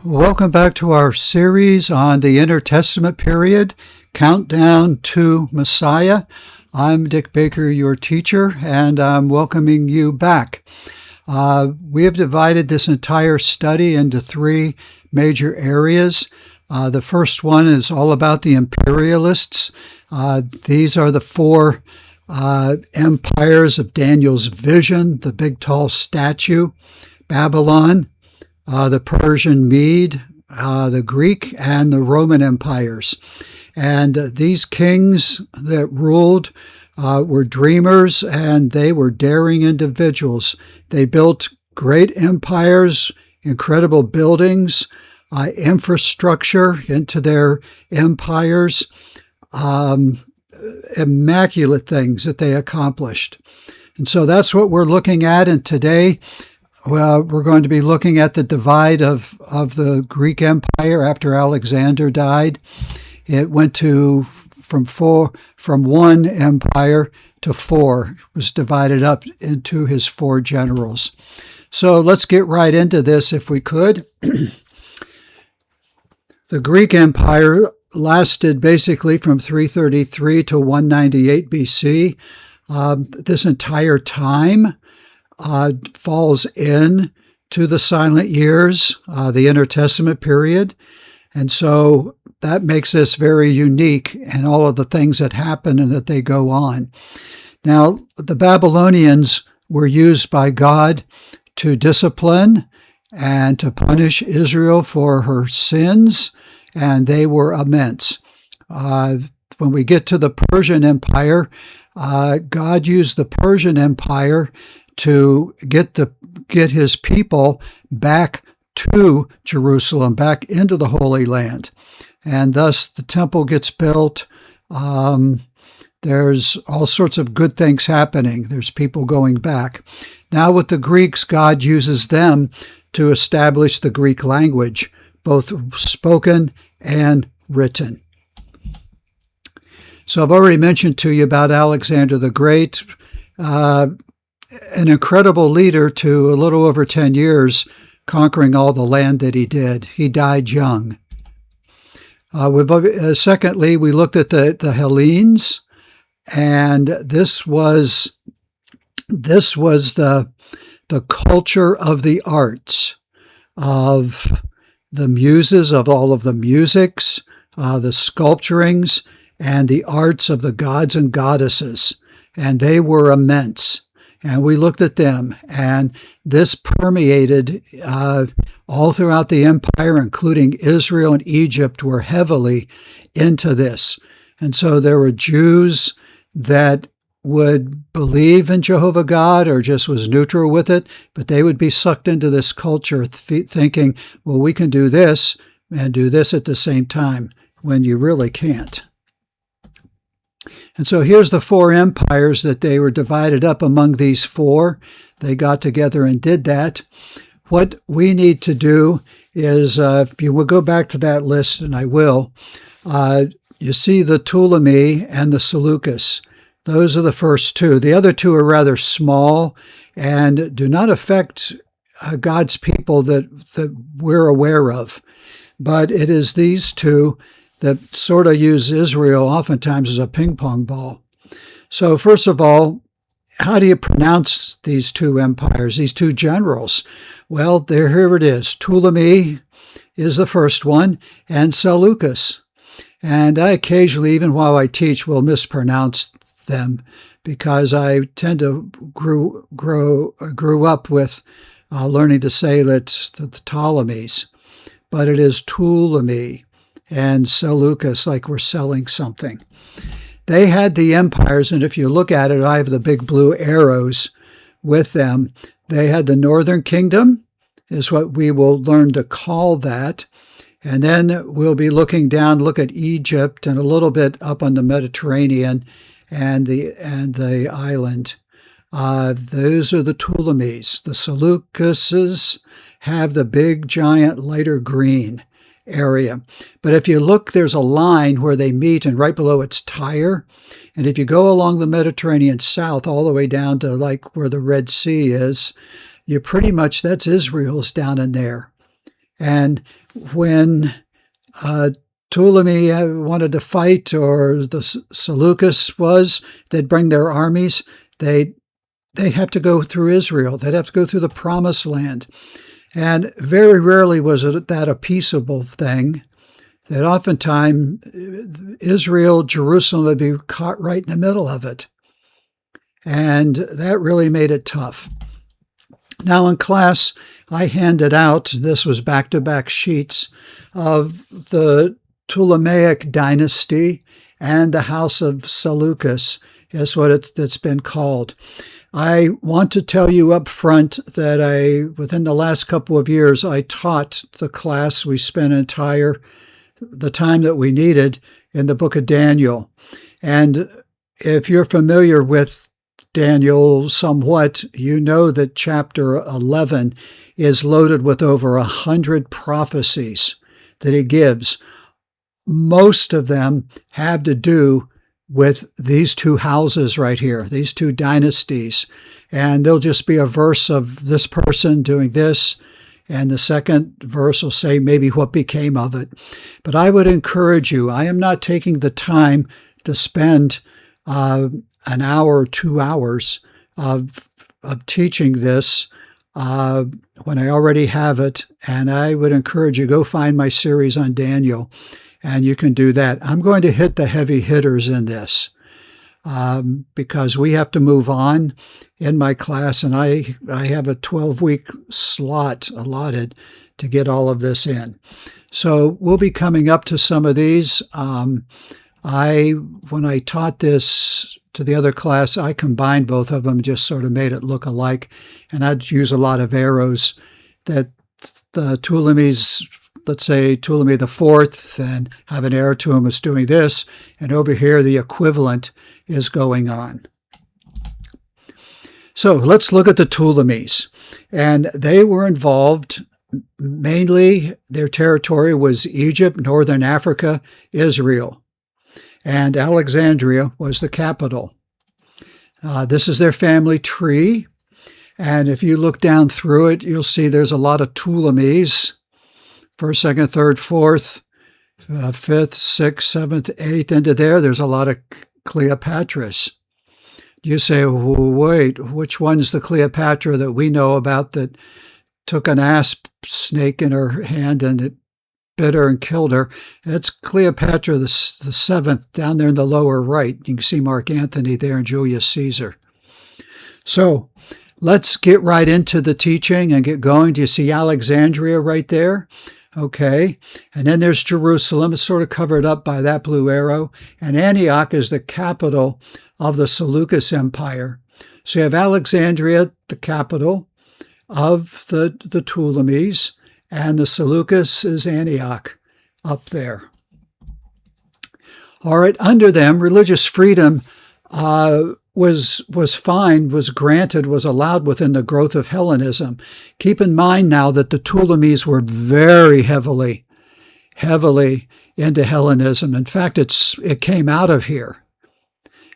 Welcome back to our series on the Intertestament period, Countdown to Messiah. I'm Dick Baker, your teacher, and I'm welcoming you back. We have divided this entire study into three major areas. The first one is all about the imperialists. These are the four empires of Daniel's vision, the big tall statue, Babylon, the Persian Mede, the Greek, and the Roman empires. And these kings that ruled were dreamers, and they were daring individuals. They built great empires, incredible buildings, infrastructure into their empires, immaculate things that they accomplished. And so that's what we're looking at. And today, well, we're going to be looking at the divide of the Greek Empire after Alexander died. It went from one empire to four. It was divided up into his four generals. So let's get right into this if we could. The Greek Empire lasted basically from 333 to 198 BC. This entire time falls in to the silent years, the intertestament period. And so that makes this very unique in all of the things that happen and that they go on. Now, the Babylonians were used by God to discipline and to punish Israel for her sins, and they were immense. When we get to the Persian Empire, God used the Persian Empire to get his people back to Jerusalem, back into the Holy Land. And thus the temple gets built. There's all sorts of good things happening. There's people going back. Now with the Greeks, God uses them to establish the Greek language, both spoken and written. So I've already mentioned to you about Alexander the Great, an incredible leader to a little over 10 years, conquering all the land that he did. He died young. Secondly, we looked at the Hellenes, and this was the culture of the arts, of the muses, of all of the musics, the sculpturings, and the arts of the gods and goddesses. And they were immense. And we looked at them, and this permeated all throughout the empire, including Israel and Egypt were heavily into this. And so there were Jews that would believe in Jehovah God or just was neutral with it, but they would be sucked into this culture thinking, well, we can do this and do this at the same time, when you really can't. And so here's the four empires that they were divided up among these four. They got together and did that. What we need to do is, if you will go back to that list, and I will, you see the Ptolemy and the Seleucus. Those are the first two. The other two are rather small and do not affect God's people that we're aware of. But it is these two that sort of use Israel oftentimes as a ping pong ball. So first of all, how do you pronounce these two empires, these two generals? Well, here it is. Ptolemy is the first one, and Seleucus. And I occasionally, even while I teach, will mispronounce them because I tend to grew up with learning to say that the Ptolemies, but it is Ptolemy and Seleucus, like we're selling something. They had the empires, and if you look at it, I have the big blue arrows with them. They had the northern kingdom, is what we will learn to call that. And then we'll be looking down, look at Egypt and a little bit up on the Mediterranean and the island. Those are the Ptolemies. The Seleucuses have the big, giant, lighter green area. But if you look, there's a line where they meet, and right below it's Tyre. And if you go along the Mediterranean south all the way down to like where the Red Sea is, you pretty much, that's Israel's down in there. And when Ptolemy wanted to fight, or the Seleucus they'd bring their armies. They have to go through Israel. They'd have to go through the Promised Land. And very rarely was it that a peaceable thing. That oftentimes Israel, Jerusalem would be caught right in the middle of it. And that really made it tough. Now in class, I handed out, this was back-to-back sheets, of the Ptolemaic dynasty and the House of Seleucus is what it's been called. I want to tell you up front that within the last couple of years, I taught the class. We spent the time that we needed in the book of Daniel. And if you're familiar with Daniel somewhat, you know that chapter 11 is loaded with over 100 prophecies that he gives. Most of them have to do with these two houses right here, these two dynasties. And there'll just be a verse of this person doing this, and the second verse will say maybe what became of it. But I would encourage you, I am not taking the time to spend an hour or 2 hours of teaching this when I already have it. And I would encourage you, go find my series on Daniel, and you can do that. I'm going to hit the heavy hitters in this because we have to move on in my class, and I have a 12-week slot allotted to get all of this in. So we'll be coming up to some of these. When I taught this to the other class, I combined both of them, just sort of made it look alike, and I'd use a lot of arrows that the Ptolemy's, let's say Ptolemy IV, and have an heir to him is doing this, and over here the equivalent is going on. So let's look at the Ptolemies. And they were involved, mainly their territory was Egypt, Northern Africa, Israel. And Alexandria was the capital. This is their family tree. And if you look down through it, you'll see there's a lot of Ptolemies. First, second, third, fourth, fifth, sixth, seventh, eighth, into there's a lot of Cleopatras. You say, wait, which one's the Cleopatra that we know about that took an asp snake in her hand and it bit her and killed her? It's Cleopatra the seventh down there in the lower right. You can see Mark Antony there and Julius Caesar. So let's get right into the teaching and get going. Do you see Alexandria right there? Okay, and then there's Jerusalem. It's sort of covered up by that blue arrow. And Antioch is the capital of the Seleucus Empire. So you have Alexandria, the capital of the Ptolemies, and the Seleucus is Antioch up there. All right, under them, religious freedom was granted, was allowed within the growth of Hellenism. Keep in mind now that the Ptolemies were very heavily into Hellenism. In fact, it came out of here.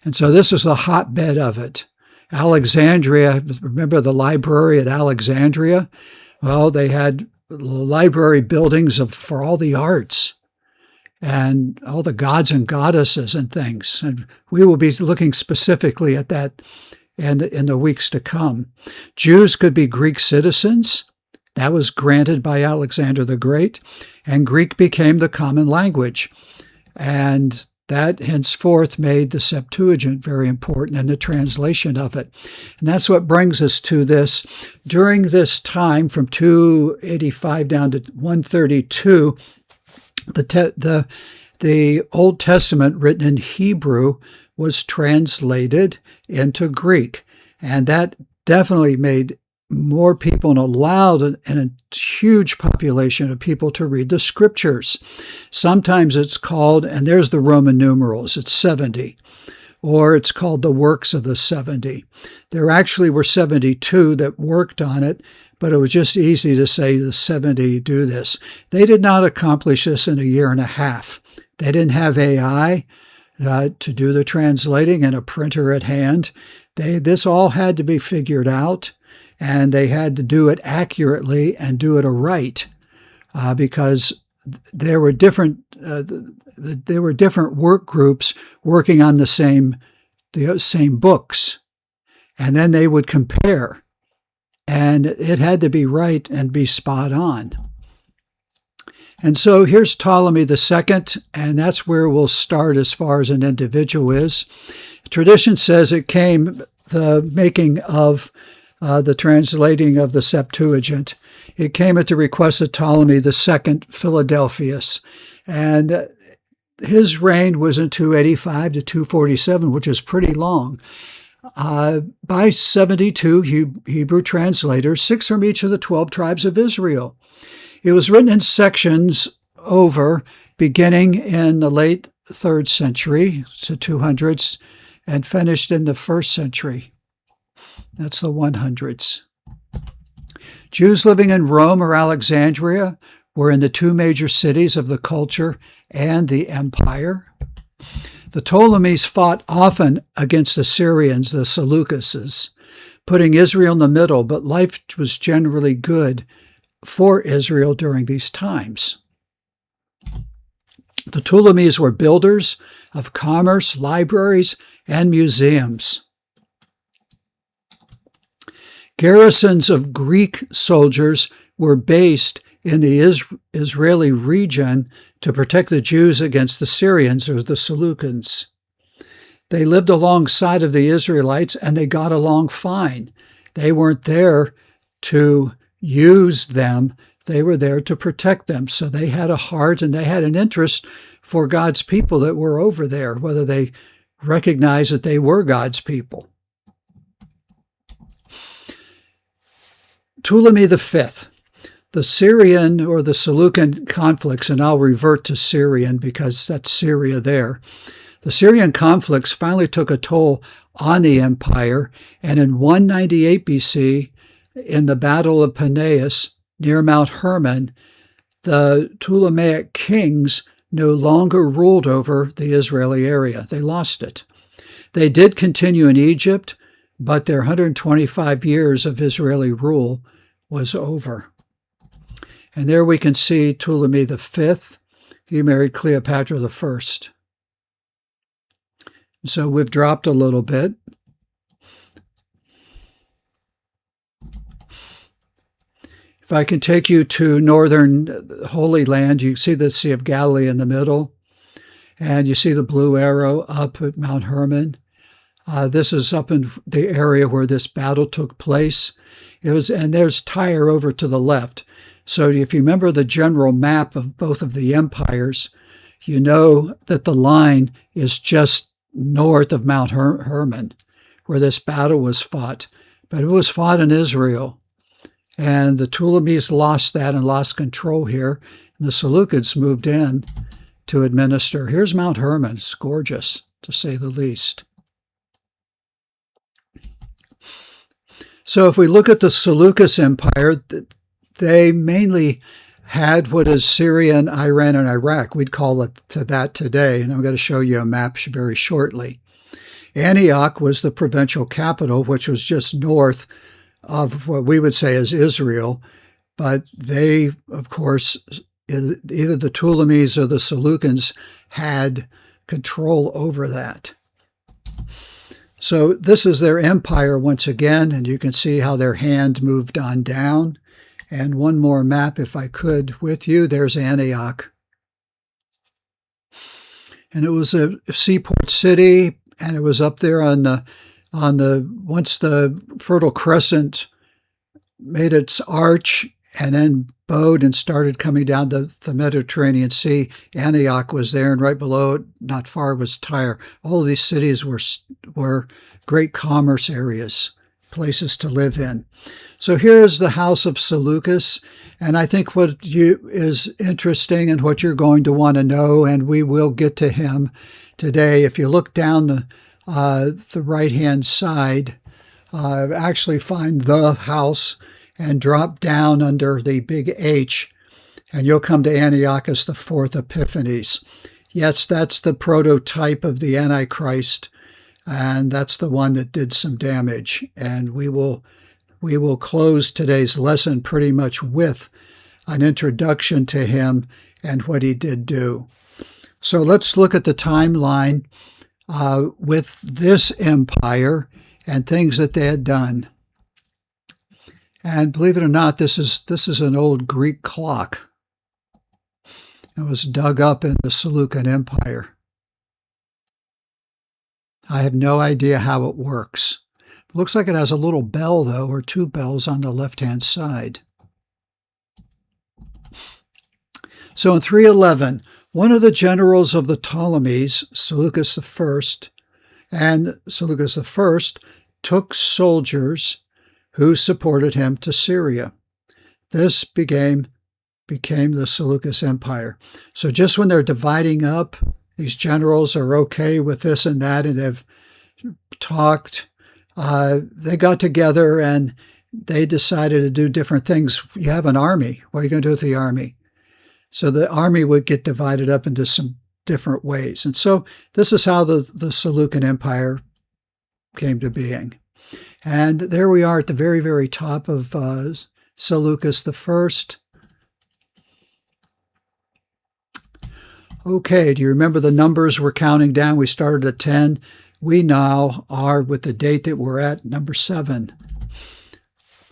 And so this is the hotbed of it. Alexandria, remember the library at Alexandria? Well, they had library buildings for all the arts and all the gods and goddesses and things. And we will be looking specifically at that in the weeks to come. Jews could be Greek citizens. That was granted by Alexander the Great, and Greek became the common language. And that henceforth made the Septuagint very important and the translation of it. And that's what brings us to this. During this time, from 285 down to 132, the Old Testament written in Hebrew was translated into Greek. And that definitely made more people and allowed a huge population of people to read the scriptures. Sometimes it's called, and there's the Roman numerals, it's 70, or it's called the works of the 70. There actually were 72 that worked on it, but it was just easy to say the 70 do this. They did not accomplish this in a year and a half. They didn't have AI to do the translating and a printer at hand. This all had to be figured out, and they had to do it accurately and do it aright. because there were different work groups working on the same books, and then they would compare, and it had to be right and be spot on. And so here's Ptolemy II, and that's where we'll start as far as an individual is. Tradition says it came, the making of the translating of the Septuagint, it came at the request of Ptolemy II Philadelphus, and his reign was in 285 to 247, which is pretty long. By 72 Hebrew translators, 6 from each of the 12 tribes of Israel. It was written in sections beginning in the late 3rd century, so 200s, and finished in the 1st century. That's the 100s. Jews living in Rome or Alexandria were in the 2 major cities of the culture and the empire. The Ptolemies fought often against the Syrians, the Seleucids, putting Israel in the middle, but life was generally good for Israel during these times. The Ptolemies were builders of commerce, libraries, and museums. Garrisons of Greek soldiers were based in the Israeli region to protect the Jews against the Syrians or the Seleucids. They lived alongside of the Israelites and they got along fine. They weren't there to use them. They were there to protect them. So they had a heart and they had an interest for God's people that were over there, whether they recognized that they were God's people. Ptolemy V, the Syrian or the Seleucid conflicts, and I'll revert to Syrian because that's Syria there. The Syrian conflicts finally took a toll on the empire, and in 198 BC, in the Battle of Peneus near Mount Hermon, the Ptolemaic kings no longer ruled over the Israeli area. They lost it. They did continue in Egypt, but their 125 years of Israeli rule was over. And there we can see Ptolemy V. He married Cleopatra I. So we've dropped a little bit. If I can take you to northern Holy Land, you see the Sea of Galilee in the middle, and you see the blue arrow up at Mount Hermon. This is up in the area where this battle took place. And there's Tyre over to the left. So if you remember the general map of both of the empires, you know that the line is just north of Mount Hermon, where this battle was fought. But it was fought in Israel. And the Ptolemies lost that and lost control here. And the Seleucids moved in to administer. Here's Mount Hermon. It's gorgeous, to say the least. So if we look at the Seleucid Empire, they mainly had what is Syria and Iran and Iraq. We'd call it to that today, and I'm going to show you a map very shortly. Antioch was the provincial capital, which was just north of what we would say is Israel, but they, of course, either the Ptolemies or the Seleucids had control over that. So this is their empire once again, and you can see how their hand moved on down. And one more map, if I could, with you. There's Antioch. And it was a seaport city, and it was up there on the once the Fertile Crescent made its arch and then bowed and started coming down the Mediterranean Sea. Antioch was there, and right below it, not far, was Tyre. All of these cities were great commerce areas, places to live in. So here is the house of Seleucus, and I think what is interesting and what you're going to want to know, and we will get to him today. If you look down the right-hand side, actually find the house and drop down under the big H, and you'll come to Antiochus IV Epiphanes. Yes, that's the prototype of the Antichrist, and that's the one that did some damage. And we will close today's lesson pretty much with an introduction to him and what he did do. So let's look at the timeline with this empire and things that they had done. And believe it or not, this is an old Greek clock. It was dug up in the Seleucid Empire. I have no idea how it works. It looks like it has a little bell, though, or two bells on the left-hand side. So in 311, one of the generals of the Ptolemies, Seleucus I, and Seleucus I took soldiers who supported him to Syria. This became the Seleucid Empire. So just when they're dividing up, these generals are okay with this and that and have talked. They got together and they decided to do different things. You have an army. What are you going to do with the army? So the army would get divided up into some different ways. And so this is how the Seleucid Empire came to being. And there we are at the very, very top of Seleucus I. Okay, do you remember the numbers we're counting down? We started at 10. We now are, with the date that we're at, number 7.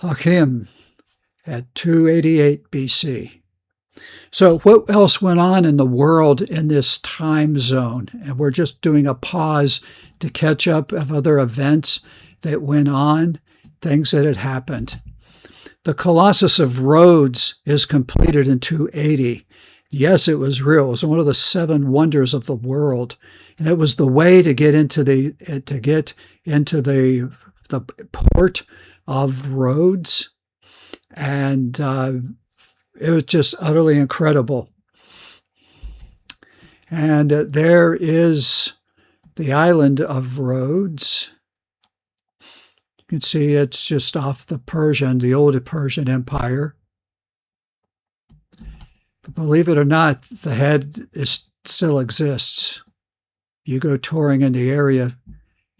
Hakim at 288 BC. So what else went on in the world in this time zone? And we're just doing a pause to catch up of other events that went on, things that had happened. The Colossus of Rhodes is completed in 280. Yes, it was real. It was one of the 7 wonders of the world, and it was the way to get into the port of Rhodes, and it was just utterly incredible. And there is the island of Rhodes. You can see it's just off the old Persian Empire. But believe it or not, the head still exists. You go touring in the area,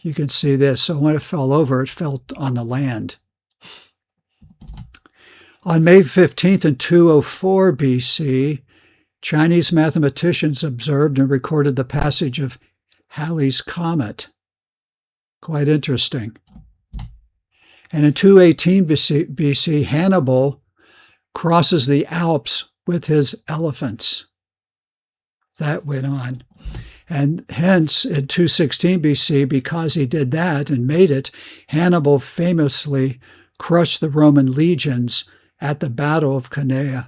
you can see this. So when it fell over, it fell on the land. On May 15th in 204 BC, Chinese mathematicians observed and recorded the passage of Halley's Comet. Quite interesting. And in 218 BC, Hannibal crosses the Alps with his elephants. That went on. And hence, in 216 BC, because he did that and made it, Hannibal famously crushed the Roman legions at the Battle of Cannae.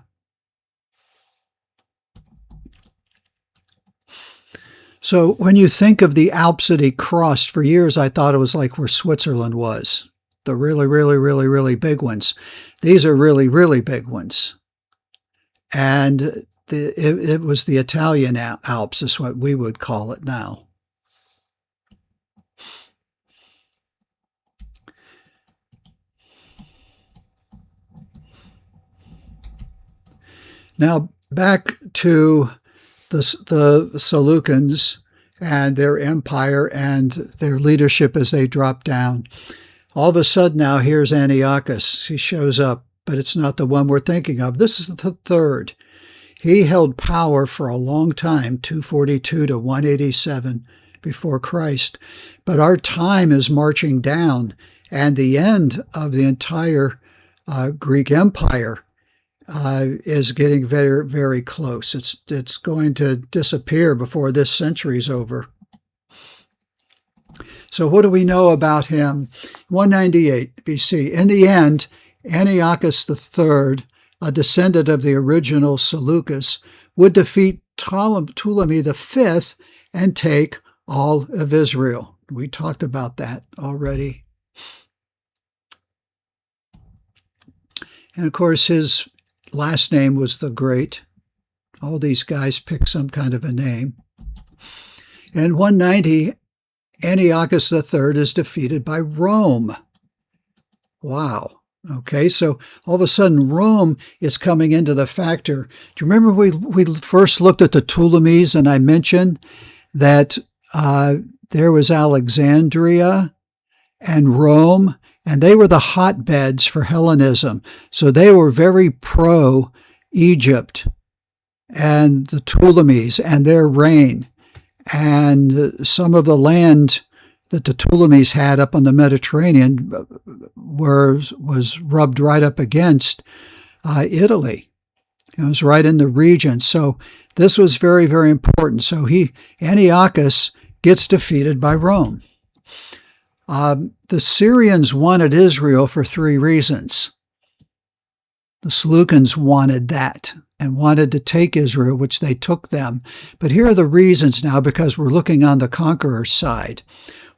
So when you think of the Alps that he crossed, for years I thought it was like where Switzerland was. The really, really, really, really big ones. These are really, really big ones. And it was the Italian Alps, is what we would call it now. Now, back to the Seleucids and their empire and their leadership as they dropped down. All of a sudden now, here's Antiochus. He shows up, but it's not the one we're thinking of. This is the third. He held power for a long time, 242 to 187 before Christ. But our time is marching down, and the end of the entire Greek Empire is getting very, very close. It's going to disappear before this century's over. So what do we know about him? 198 BC. In the end, Antiochus III, a descendant of the original Seleucus, would defeat Ptolemy V and take all of Israel. We talked about that already. And of course, his last name was the Great. All these guys pick some kind of a name. In 190, Antiochus III is defeated by Rome. Wow. Okay, so all of a sudden Rome is coming into the factor. Do you remember we first looked at the Ptolemies and I mentioned that there was Alexandria and Rome, and they were the hotbeds for Hellenism. So they were very pro Egypt and the Ptolemies and their reign, and some of the land that the Ptolemies had up on the Mediterranean was rubbed right up against Italy. It was right in the region. So this was very, very important. So Antiochus gets defeated by Rome. The Syrians wanted Israel for 3 reasons. The Seleucids wanted that and wanted to take Israel, which they took them. But here are the reasons now, because we're looking on the conqueror's side.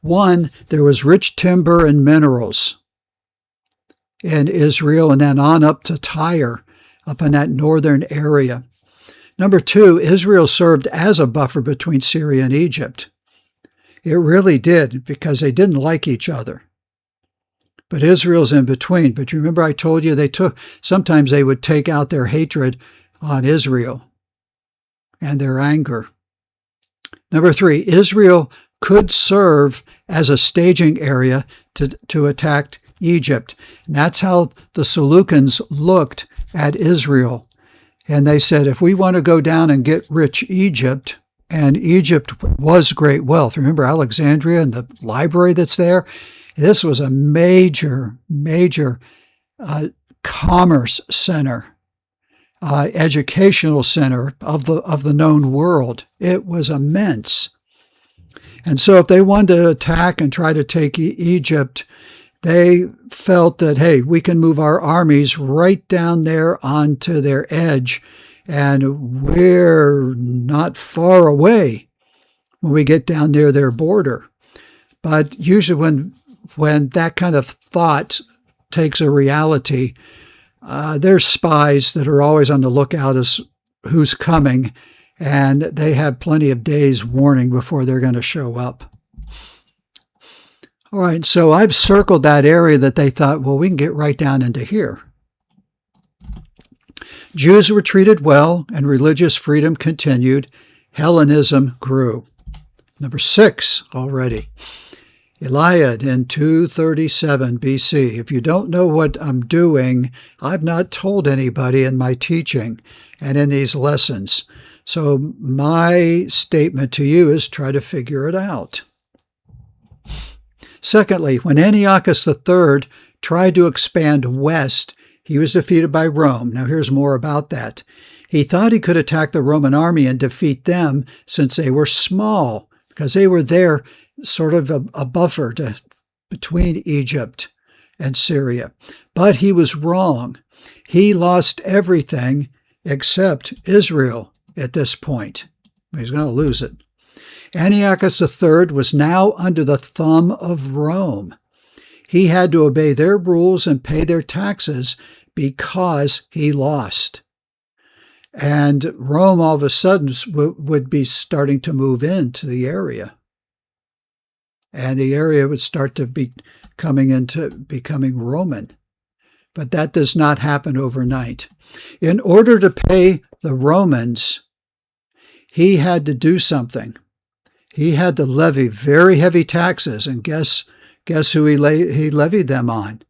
1, there was rich timber and minerals in Israel, and then on up to Tyre, up in that northern area. Number 2, Israel served as a buffer between Syria and Egypt. It really did, because they didn't like each other. But Israel's in between. But you remember I told you sometimes they would take out their hatred on Israel and their anger. Number 3, Israel could serve as a staging area to attack Egypt. And that's how the Seleucids looked at Israel. And they said, if we want to go down and get rich Egypt, and Egypt was great wealth. Remember Alexandria and the library that's there? This was a major commerce center, educational center of the known world. It was immense. And so if they wanted to attack and try to take Egypt, they felt that, hey, we can move our armies right down there onto their edge, and we're not far away when we get down near their border. But usually when that kind of thought takes a reality, there's spies that are always on the lookout as who's coming, and they have plenty of days warning before they're going to show up. All right, so I've circled that area that they thought, well, we can get right down into here. Jews were treated well, and religious freedom continued. Hellenism grew. Number 6 already. Eliad in 237 BC. If you don't know what I'm doing, I've not told anybody in my teaching and in these lessons. So my statement to you is try to figure it out. Secondly, when Antiochus III tried to expand west, he was defeated by Rome. Now here's more about that. He thought he could attack the Roman army and defeat them since they were small, because they were there sort of a buffer between Egypt and Syria. But he was wrong. He lost everything except Israel at this point. He's going to lose it. Antiochus III was now under the thumb of Rome. He had to obey their rules and pay their taxes because he lost. And Rome all of a sudden would be starting to move into the area. And the area would start to be becoming Roman. But that does not happen overnight. In order to pay the Romans, he had to do something. He had to levy very heavy taxes, and guess who he levied them on?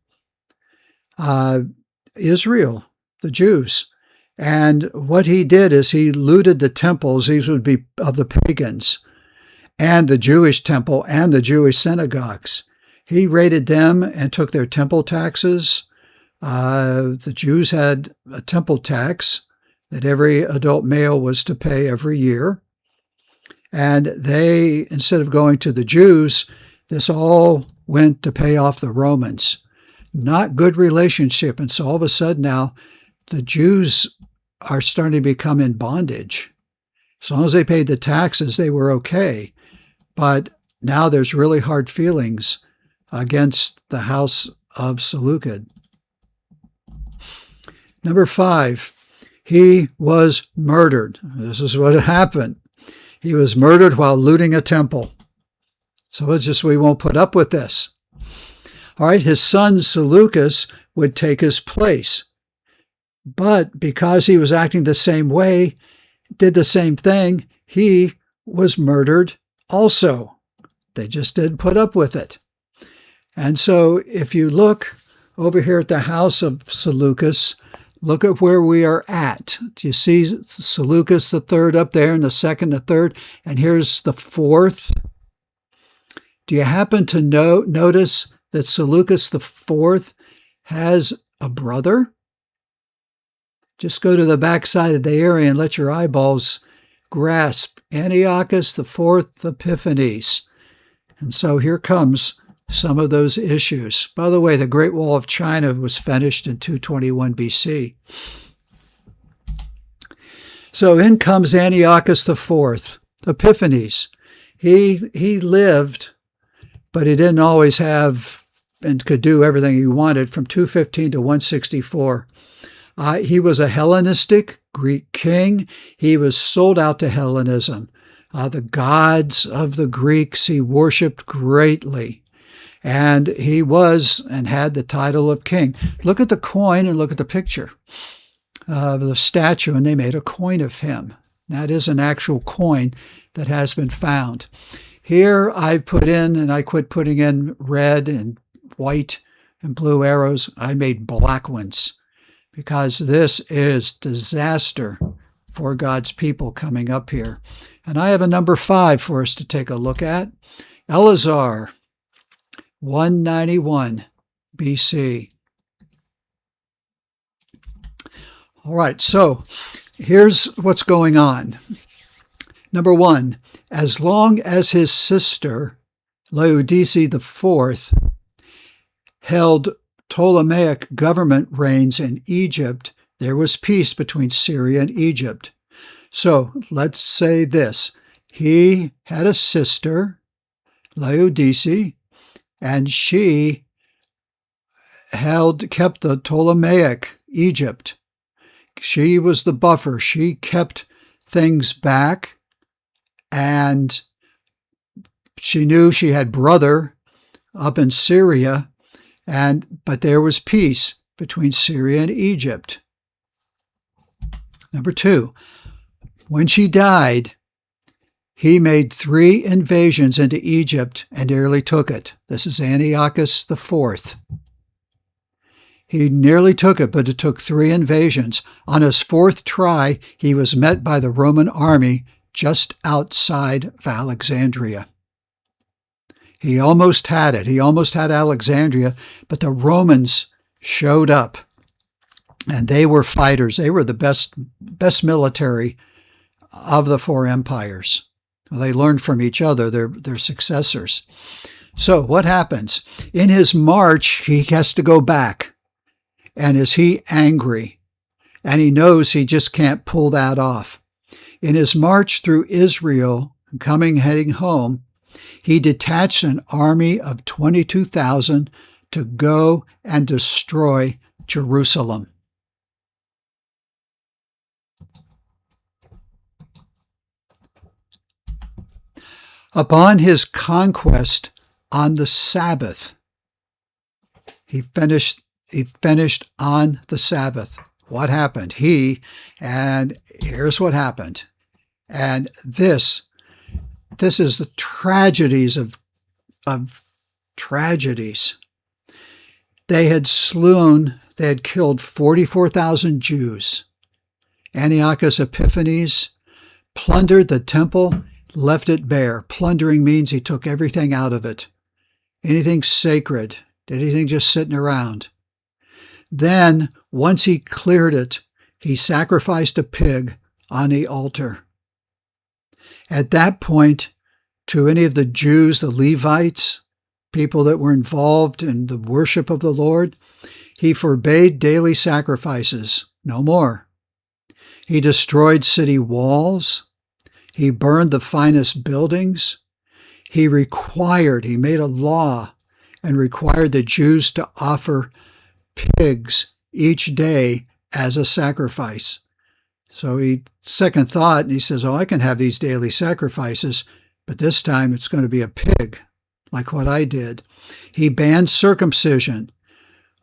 Israel, the Jews. And what he did is he looted the temples. These would be of the pagans, and the Jewish temple and the Jewish synagogues. He raided them and took their temple taxes. The Jews had a temple tax that every adult male was to pay every year. And they, instead of going to the Jews, this all went to pay off the Romans. Not good relationship. And so all of a sudden now, the Jews are starting to become in bondage. As long as they paid the taxes, they were okay. But now there's really hard feelings against the house of Seleucid. Number 5, he was murdered. This is what happened. He was murdered while looting a temple. So it's just, we won't put up with this. All right, his son Seleucus would take his place. But because he was acting the same way, did the same thing, he was murdered also. They just didn't put up with it. And so if you look over here at the house of Seleucus, Look at where we are at. Do you see Seleucus III up there, and the second, the third, and here's the fourth? Do you happen to notice that Seleucus IV has a brother? Just go to the backside of the area and let your eyeballs grasp Antiochus IV Epiphanes. And so here comes some of those issues. By the way, the Great Wall of China was finished in 221 BC. So in comes Antiochus IV Epiphanes. He lived, but he didn't always have and could do everything he wanted from 215 to 164. He was a Hellenistic Greek king. He was sold out to Hellenism. The gods of the Greeks he worshipped greatly. And he was and had the title of king. Look at the coin and look at the picture of the statue, and they made a coin of him. That is an actual coin that has been found. Here I've put in, and I quit putting in red and white and blue arrows. I made black ones because this is disaster for God's people coming up here. And I have a number 5 for us to take a look at. Eleazar, 191 BC. All right, so here's what's going on. Number 1, as long as his sister, Laodice IV, held Ptolemaic government reigns in Egypt, there was peace between Syria and Egypt. So let's say this. He had a sister, Laodice, and she kept the Ptolemaic Egypt. She was the buffer. She kept things back, and she knew she had brother up in Syria, but there was peace between Syria and Egypt. Number 2, when she died, he made 3 invasions into Egypt and nearly took it. This is Antiochus IV. He nearly took it, but it took 3 invasions. On his 4th try, he was met by the Roman army just outside of Alexandria. He almost had it. He almost had Alexandria, but the Romans showed up, and they were fighters. They were the best military of the 4 empires. They learned from each other, their successors. So what happens? In his march, he has to go back. And is he angry? And he knows he just can't pull that off. In his march through Israel, heading home, he detached an army of 22,000 to go and destroy Jerusalem. Upon his conquest on the Sabbath, he finished on the Sabbath. What happened? And here's what happened. And this is the tragedies of tragedies. They had killed 44,000 Jews. Antiochus Epiphanes plundered the temple, left it bare. Plundering means he took everything out of it. Anything sacred, anything just sitting around. Then, once he cleared it, he sacrificed a pig on the altar. At that point, to any of the Jews, the Levites, people that were involved in the worship of the Lord, he forbade daily sacrifices, no more. He destroyed city walls. He burned the finest buildings. He made a law and required the Jews to offer pigs each day as a sacrifice. So he second thought, and he says, I can have these daily sacrifices, but this time it's going to be a pig, like what I did. He banned circumcision,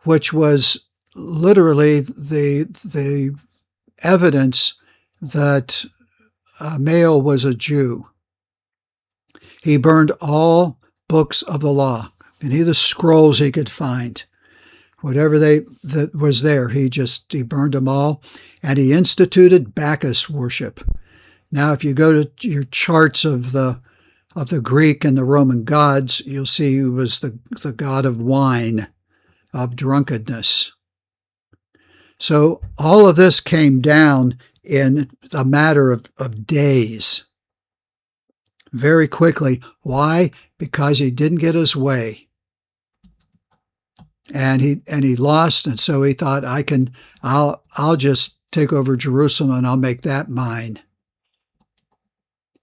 which was literally the evidence that a male was a Jew. He burned all books of the law, any of the scrolls he could find. whatever that was there, he burned them all, and he instituted Bacchus worship. Now, if you go to your charts of the Greek and the Roman gods, you'll see he was the god of wine, of drunkenness. So all of this came down in a matter of days, very quickly. Why? Because he didn't get his way, and he lost, and so he thought, I'll just take over Jerusalem and I'll make that mine,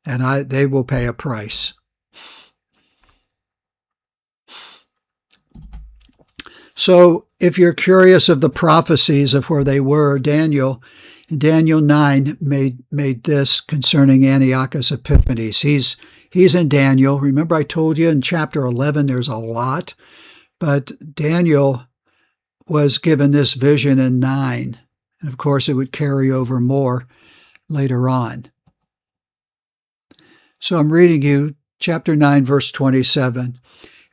and they will pay a price. So if you're curious of the prophecies of where they were, Daniel 9 made this concerning Antiochus Epiphanes. He's in Daniel. Remember I told you in chapter 11 there's a lot, but Daniel was given this vision in 9. And of course it would carry over more later on. So I'm reading you chapter 9, verse 27.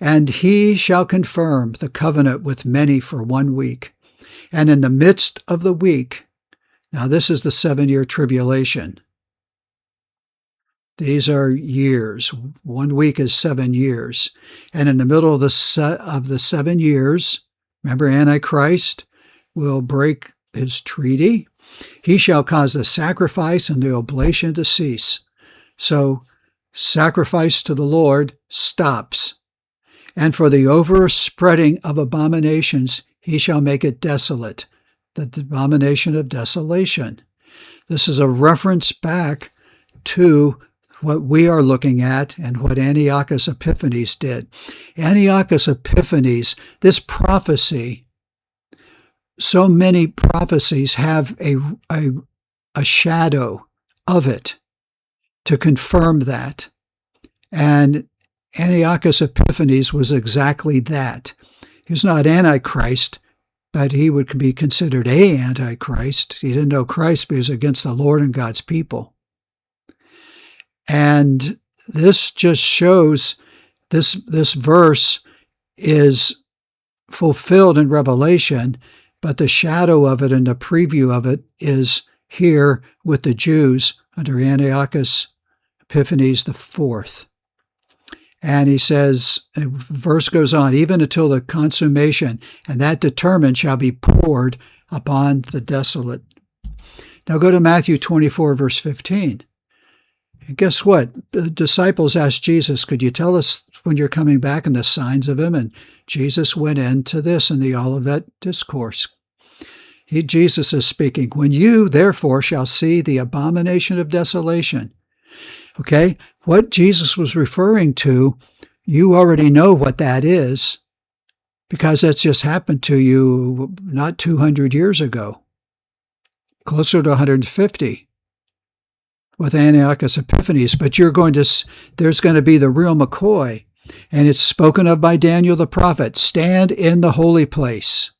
And he shall confirm the covenant with many for 1 week. And in the midst of the week, now this is the 7-year tribulation. These are years. 1 week is 7 years. And in the middle of the 7 years, remember Antichrist will break his treaty. He shall cause the sacrifice and the oblation to cease. So sacrifice to the Lord stops. And for the overspreading of abominations, he shall make it desolate, the abomination of desolation. This is a reference back to what we are looking at and what Antiochus Epiphanes did. Antiochus Epiphanes, this prophecy, so many prophecies have a shadow of it to confirm that. And Antiochus Epiphanes was exactly that. He was not Antichrist, but he would be considered a Antichrist. He didn't know Christ, but he was against the Lord and God's people. And this just shows this verse is fulfilled in Revelation, but the shadow of it and the preview of it is here with the Jews under Antiochus Epiphanes IV. And he says, the verse goes on, even until the consummation, and that determined shall be poured upon the desolate. Now go to Matthew 24, verse 15. And guess what? The disciples asked Jesus, could you tell us when you're coming back and the signs of him? And Jesus went into this in the Olivet Discourse. Jesus is speaking, when you therefore shall see the abomination of desolation. Okay, what Jesus was referring to, you already know what that is, because that's just happened to you not 200 years ago, closer to 150 with Antiochus Epiphanes. But there's going to be the real McCoy, and it's spoken of by Daniel the prophet. Stand in the holy place.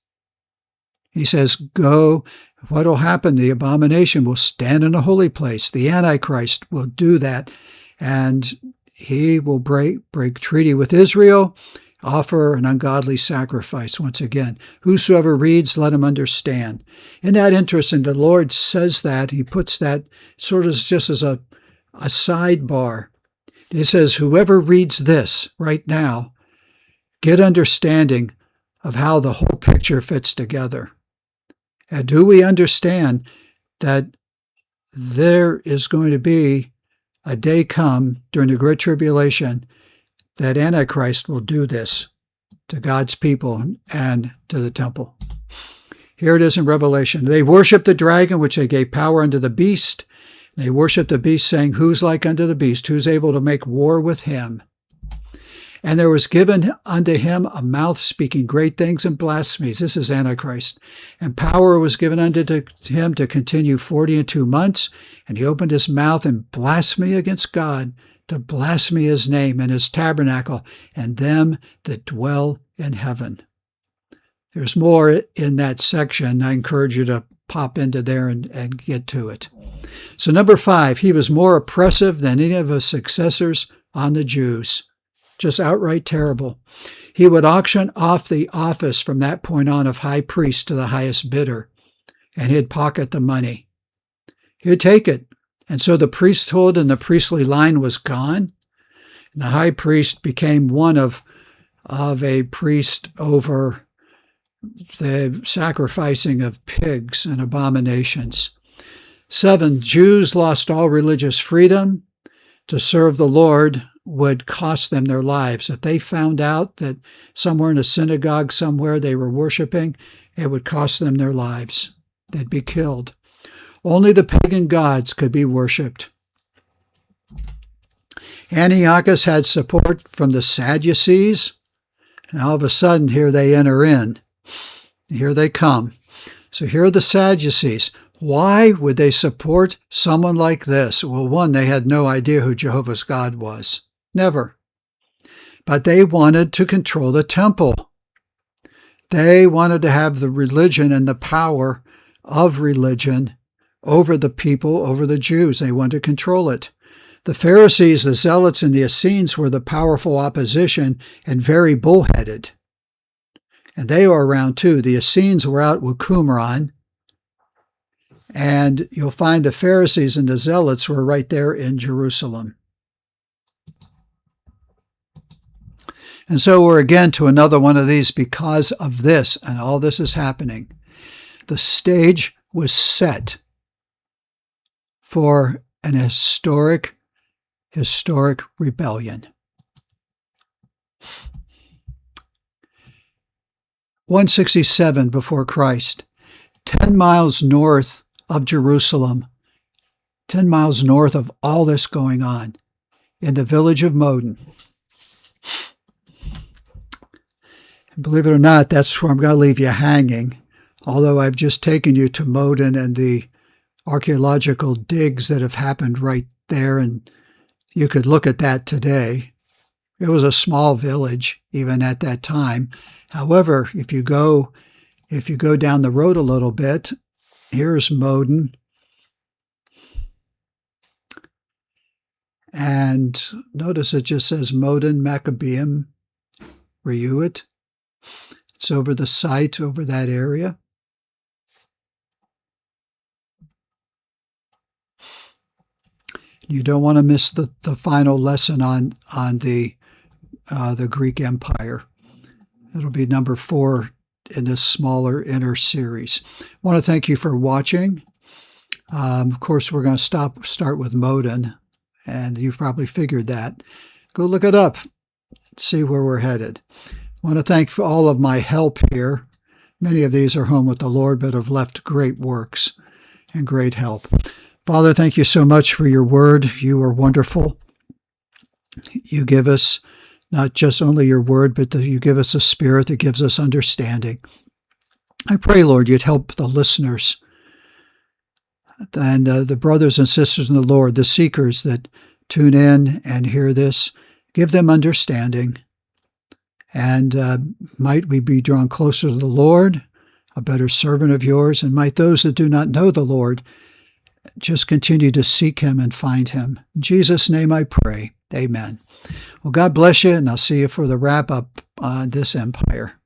He says, go. What will happen? The abomination will stand in a holy place. The Antichrist will do that, and he will break treaty with Israel, offer an ungodly sacrifice once again. Whosoever reads, let him understand. Isn't that interesting? The Lord says that. He puts that sort of just as a sidebar. He says, whoever reads this right now, get understanding of how the whole picture fits together. And do we understand that there is going to be a day come during the Great Tribulation that Antichrist will do this to God's people and to the temple? Here it is in Revelation. They worship the dragon, which they gave power unto the beast. They worship the beast, saying, who's like unto the beast? Who's able to make war with him? And there was given unto him a mouth speaking great things and blasphemies. This is Antichrist. And power was given unto him to continue 42 months. And he opened his mouth in blasphemy against God, to blaspheme his name and his tabernacle, and them that dwell in heaven. There's more in that section. I encourage you to pop into there and get to it. So number 5, he was more oppressive than any of his successors on the Jews. just outright terrible. He would auction off the office from that point on of high priest to the highest bidder, and he'd pocket the money. He'd take it. And so the priesthood and the priestly line was gone. And the high priest became one of a priest over the sacrificing of pigs and abominations. 7, Jews lost all religious freedom. To serve the Lord would cost them their lives. If they found out that somewhere in a synagogue somewhere they were worshiping, it would cost them their lives. They'd be killed. Only the pagan gods could be worshipped. Antiochus had support from the Sadducees, and all of a sudden here they enter in. Here they come. So here are the Sadducees. Why would they support someone like this? Well, one, they had no idea who Jehovah's God was. Never. But they wanted to control the temple. They wanted to have the religion and the power of religion over the people, over the Jews. They wanted to control it. The Pharisees, the Zealots, and the Essenes were the powerful opposition and very bullheaded. And they were around too. The Essenes were out with Qumran. And you'll find the Pharisees and the Zealots were right there in Jerusalem. And so we're again to another one of these because of this, and all this is happening. The stage was set for an historic rebellion. 167 before Christ, 10 miles north of Jerusalem, 10 miles north of all this going on, in the village of Modin. And believe it or not, that's where I'm going to leave you hanging, although I've just taken you to Modin and the archaeological digs that have happened right there, and you could look at that today. It was a small village even at that time. However, if you go down the road a little bit, here's Modin. And notice it just says Modin Maccabeum Reuet. It's over the site, over that area. You don't want to miss the final lesson on the Greek Empire. It'll be number 4 in this smaller inner series. I want to thank you for watching. Of course, we're going to start with Modin, and you've probably figured that. Go look it up, see where we're headed. I want to thank for all of my help here. Many of these are home with the Lord, but have left great works and great help. Father, thank you so much for your word. You are wonderful. You give us not just only your word, but you give us a spirit that gives us understanding. I pray, Lord, you'd help the listeners and the brothers and sisters in the Lord, the seekers that tune in and hear this. Give them understanding. And might we be drawn closer to the Lord, a better servant of yours, and might those that do not know the Lord just continue to seek him and find him. In Jesus' name I pray. Amen. Well, God bless you, and I'll see you for the wrap-up on this empire.